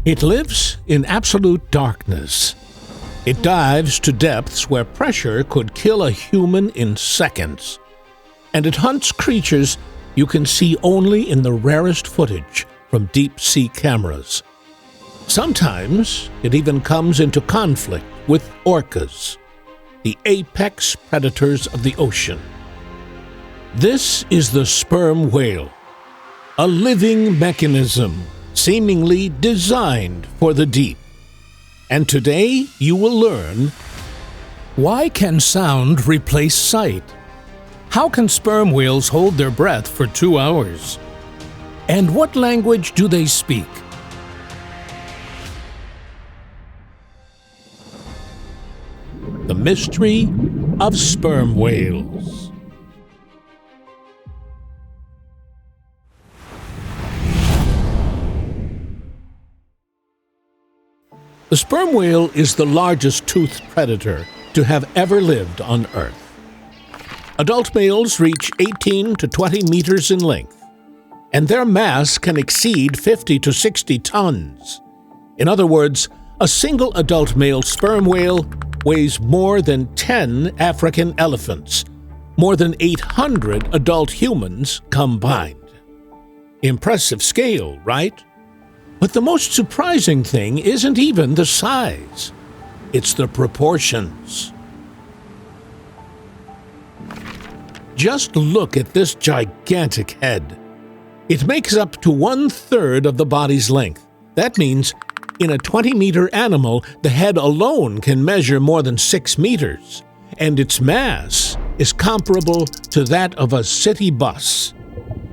It lives in absolute darkness. It dives to depths where pressure could kill a human in seconds. And it hunts creatures you can see only in the rarest footage from deep-sea cameras. Sometimes it even comes into conflict with orcas, the apex predators of the ocean. This is the sperm whale, a living mechanism seemingly designed for the deep. And today you will learn: why can sound replace sight? How can sperm whales hold their breath for 2 hours? And what language do they speak? The mystery of sperm whales. The sperm whale is the largest toothed predator to have ever lived on Earth. Adult males reach 18 to 20 meters in length, and their mass can exceed 50 to 60 tons. In other words, a single adult male sperm whale weighs more than 10 African elephants, more than 800 adult humans combined. Impressive scale, right? But the most surprising thing isn't even the size. It's the proportions. Just look at this gigantic head. It makes up to 1/3 of the body's length. That means in a 20-meter animal, the head alone can measure more than 6 meters, and its mass is comparable to that of a city bus.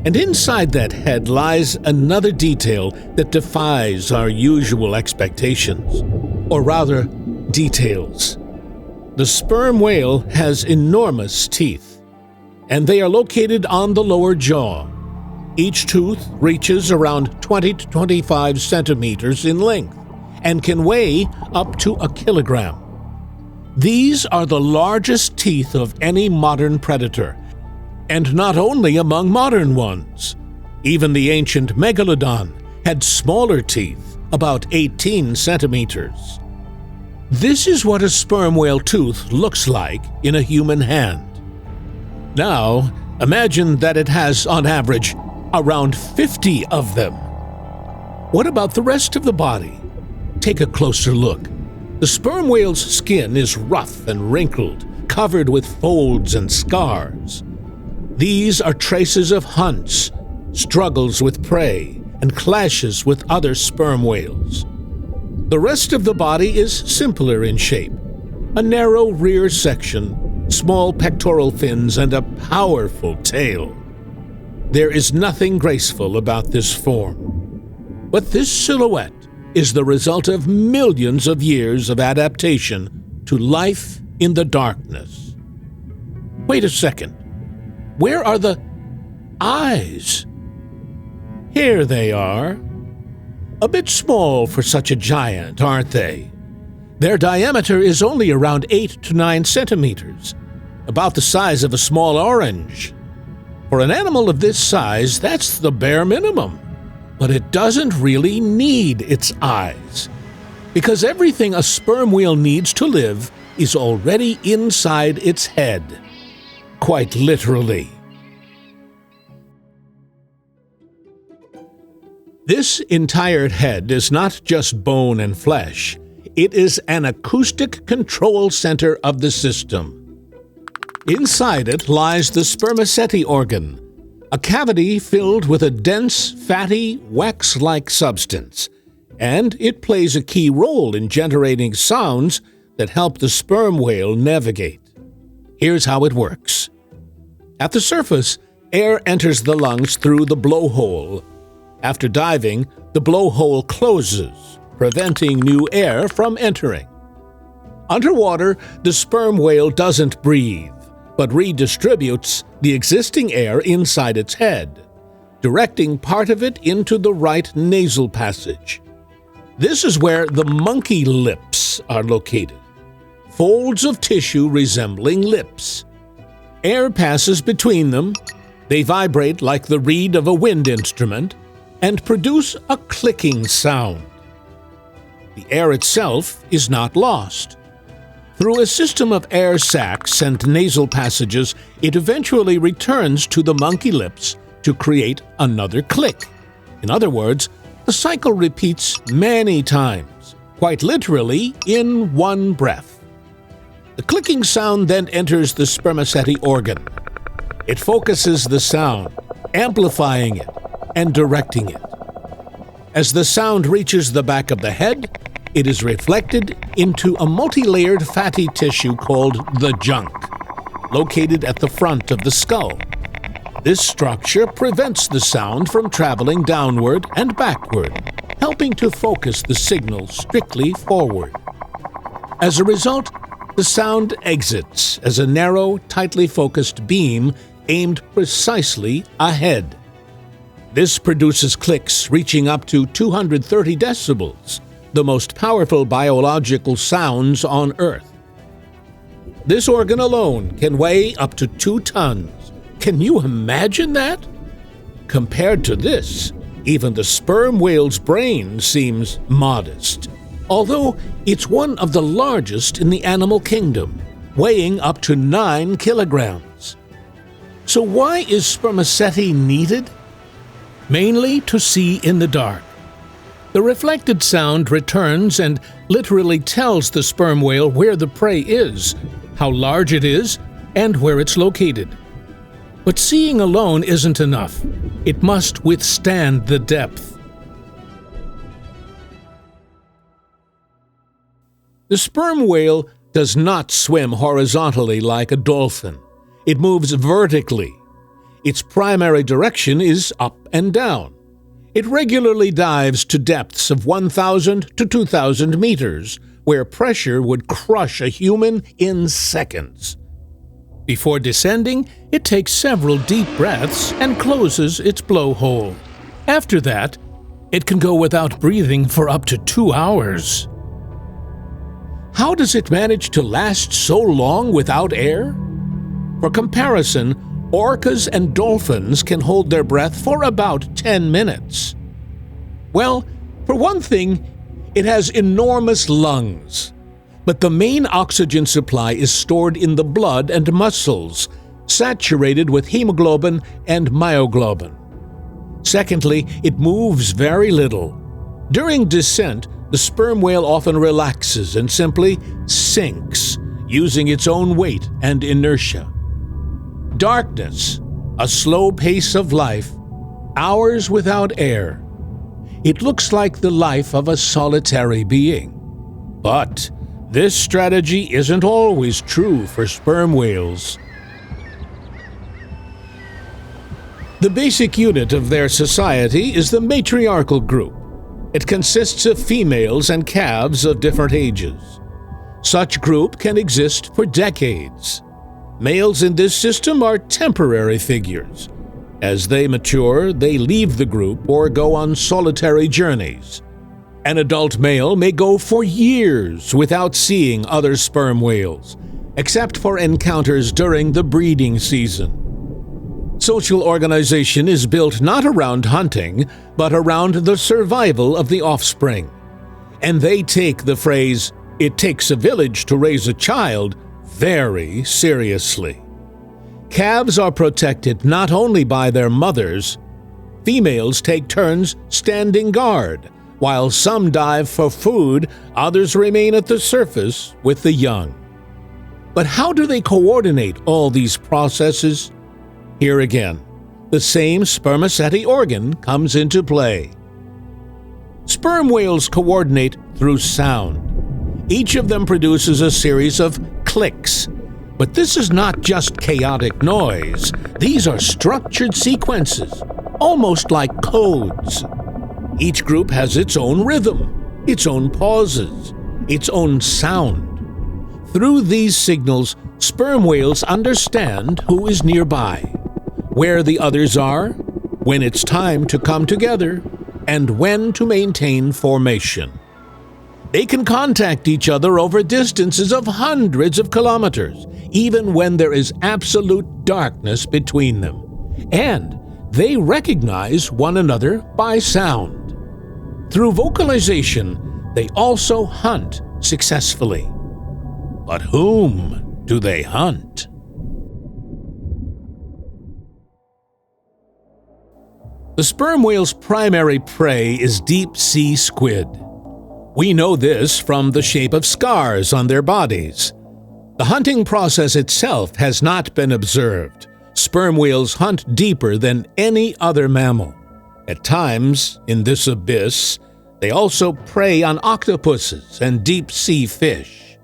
And inside that head lies another detail that defies our usual expectations, or rather, details. The sperm whale has enormous teeth, and they are located on the lower jaw. Each tooth reaches around 20 to 25 centimeters in length and can weigh up to a kilogram. These are the largest teeth of any modern predator, and not only among modern ones. Even the ancient megalodon had smaller teeth, about 18 centimeters. This is what a sperm whale tooth looks like in a human hand. Now, imagine that it has, on average, around 50 of them. What about the rest of the body? Take a closer look. The sperm whale's skin is rough and wrinkled, covered with folds and scars. These are traces of hunts, struggles with prey, and clashes with other sperm whales. The rest of the body is simpler in shape. A narrow rear section, small pectoral fins, and a powerful tail. There is nothing graceful about this form. But this silhouette is the result of millions of years of adaptation to life in the darkness. Wait a second. Where are the eyes? Here they are. A bit small for such a giant, aren't they? Their diameter is only around 8 to 9 centimeters, about the size of a small orange. For an animal of this size, that's the bare minimum. But it doesn't really need its eyes, because everything a sperm whale needs to live is already inside its head. Quite literally. This entire head is not just bone and flesh. It is an acoustic control center of the system. Inside it lies the spermaceti organ, a cavity filled with a dense, fatty, wax-like substance, and it plays a key role in generating sounds that help the sperm whale navigate. Here's how it works. At the surface, air enters the lungs through the blowhole. After diving, the blowhole closes, preventing new air from entering. Underwater, the sperm whale doesn't breathe, but redistributes the existing air inside its head, directing part of it into the right nasal passage. This is where the monkey lips are located, folds of tissue resembling lips. Air passes between them, they vibrate like the reed of a wind instrument, and produce a clicking sound. The air itself is not lost. Through a system of air sacs and nasal passages, it eventually returns to the monkey lips to create another click. In other words, the cycle repeats many times, quite literally in one breath. The clicking sound then enters the spermaceti organ. It focuses the sound, amplifying it and directing it. As the sound reaches the back of the head, it is reflected into a multi-layered fatty tissue called the junk, located at the front of the skull. This structure prevents the sound from traveling downward and backward, helping to focus the signal strictly forward. As a result, the sound exits as a narrow, tightly focused beam aimed precisely ahead. This produces clicks reaching up to 230 decibels, the most powerful biological sounds on Earth. This organ alone can weigh up to 2 tons. Can you imagine that? Compared to this, even the sperm whale's brain seems modest, although it's one of the largest in the animal kingdom, weighing up to 9 kilograms. So why is spermaceti needed? Mainly to see in the dark. The reflected sound returns and literally tells the sperm whale where the prey is, how large it is, and where it's located. But seeing alone isn't enough. It must withstand the depth. The sperm whale does not swim horizontally like a dolphin. It moves vertically. Its primary direction is up and down. It regularly dives to depths of 1,000 to 2,000 meters, where pressure would crush a human in seconds. Before descending, it takes several deep breaths and closes its blowhole. After that, it can go without breathing for up to 2 hours. How does it manage to last so long without air? For comparison, orcas and dolphins can hold their breath for about 10 minutes. Well, for one thing, it has enormous lungs. But the main oxygen supply is stored in the blood and muscles, saturated with hemoglobin and myoglobin. Secondly, it moves very little. During descent, the sperm whale often relaxes and simply sinks, using its own weight and inertia. Darkness, a slow pace of life, hours without air. It looks like the life of a solitary being. But this strategy isn't always true for sperm whales. The basic unit of their society is the matriarchal group. It consists of females and calves of different ages. Such group can exist for decades. Males in this system are temporary figures. As they mature, they leave the group or go on solitary journeys. An adult male may go for years without seeing other sperm whales, except for encounters during the breeding season. Social organization is built not around hunting, but around the survival of the offspring. And they take the phrase, "it takes a village to raise a child," very seriously. Calves are protected not only by their mothers. Females take turns standing guard. While some dive for food, others remain at the surface with the young. But how do they coordinate all these processes? Here again, the same spermaceti organ comes into play. Sperm whales coordinate through sound. Each of them produces a series of clicks. But this is not just chaotic noise. These are structured sequences, almost like codes. Each group has its own rhythm, its own pauses, its own sound. Through these signals, sperm whales understand who is nearby, where the others are, when it's time to come together, and when to maintain formation. They can contact each other over distances of hundreds of kilometers, even when there is absolute darkness between them. And they recognize one another by sound. Through vocalization, They also hunt successfully. But whom do they hunt? The sperm whale's primary prey is deep-sea squid. We know this from the shape of scars on their bodies. The hunting process itself has not been observed. Sperm whales hunt deeper than any other mammal. At times, in this abyss, they also prey on octopuses and deep-sea fish.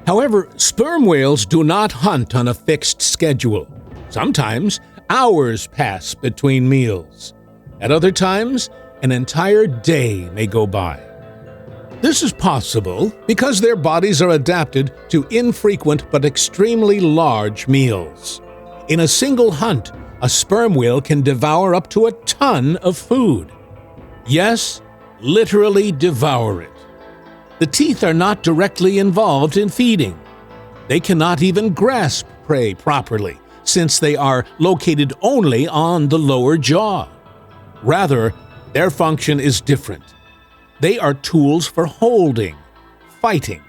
However, sperm whales do not hunt on a fixed schedule. Sometimes, hours pass between meals. At other times, an entire day may go by. This is possible because their bodies are adapted to infrequent but extremely large meals. In a single hunt, a sperm whale can devour up to a ton of food. Yes, literally devour it. The teeth are not directly involved in feeding. They cannot even grasp prey properly, since they are located only on the lower jaw. Rather, their function is different. They are tools for holding, fighting,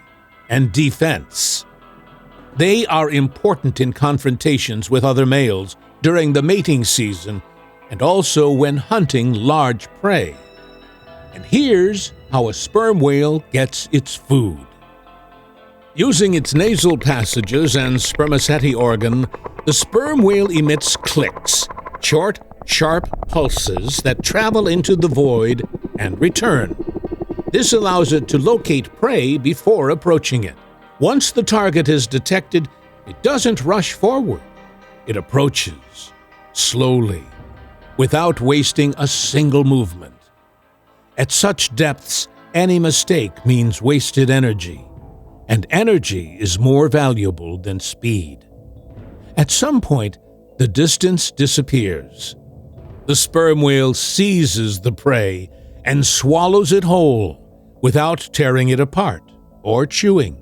and defense. They are important in confrontations with other males during the mating season and also when hunting large prey. And here's how a sperm whale gets its food. Using its nasal passages and spermaceti organ, the sperm whale emits clicks, short, sharp pulses that travel into the void and return. This allows it to locate prey before approaching it. Once the target is detected, it doesn't rush forward. It approaches slowly, without wasting a single movement. At such depths, any mistake means wasted energy, and energy is more valuable than speed. At some point, the distance disappears. The sperm whale seizes the prey and swallows it whole without tearing it apart or chewing.